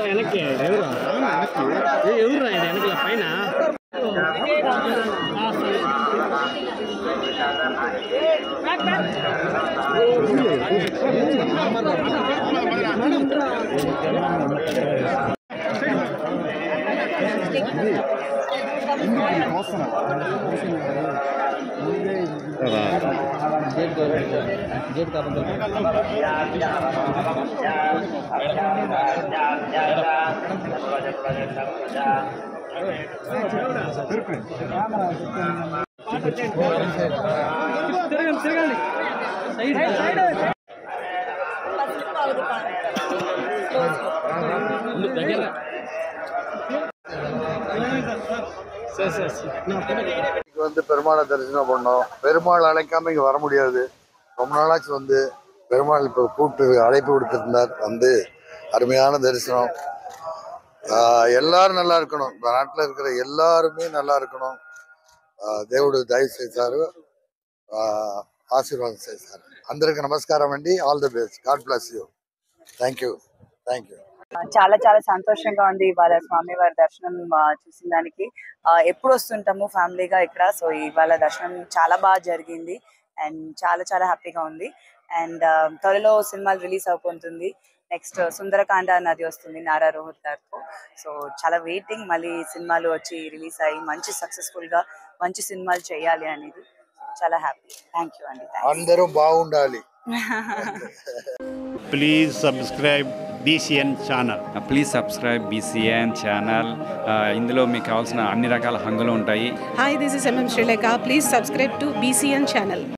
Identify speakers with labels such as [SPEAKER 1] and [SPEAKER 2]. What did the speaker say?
[SPEAKER 1] వెనక్కి ఎవరు ఎవరు వెనకల పైన
[SPEAKER 2] பெருமாளை தரிசனம் பண்ணோம். பெருமாள் அழைக்காம இங்க வர முடியாது. ரொம்ப நாளாச்சு வந்து பெருமாள் இப்போ கூப்பிட்டு அழைப்பு விடுத்திருந்தார். வந்து அருமையான தரிசனம். எல்லாரும் நல்லா இருக்கணும். இந்த நாட்டில் இருக்கிற எல்லாருமே நல்லா இருக்கணும். దేవుడు దయ చేశారు, ఆశీర్వాదం చేశారు. అందరికి నమస్కారం అండి. All the best. God bless you. Thank you.
[SPEAKER 3] చాలా చాలా సంతోషంగా ఉంది ఇవాళ స్వామివారి దర్శనం చూసిన దానికి. ఎప్పుడు వస్తుంటాము ఫ్యామిలీగా ఇక్కడ. సో ఇవాళ దర్శనం చాలా బాగా జరిగింది అండ్ చాలా చాలా హ్యాపీగా ఉంది. అండ్ త్వరలో సినిమాలు రిలీజ్ అయిపోతుంది. నెక్స్ట్ సుందరకాండ నది వస్తుంది నారా రోహిత్ గారితో. సో చాలా వెయిటింగ్, మళ్ళీ సినిమాలు వచ్చి రిలీజ్ అయ్యి మంచి సక్సెస్ఫుల్ గా మంచి సినిమాలు చేయాలి అనేది. చాలా హ్యాపీ. థ్యాంక్ యూ అండి.
[SPEAKER 2] అందరూ బాగుండాలి.
[SPEAKER 4] Please subscribe BCN channel.
[SPEAKER 5] Please subscribe BCN channel. ఇందులో మీకు కావాల్సిన అన్ని రకాల హంగులు ఉంటాయి.
[SPEAKER 6] Hi, this is MM Srilekha. Please subscribe to BCN channel.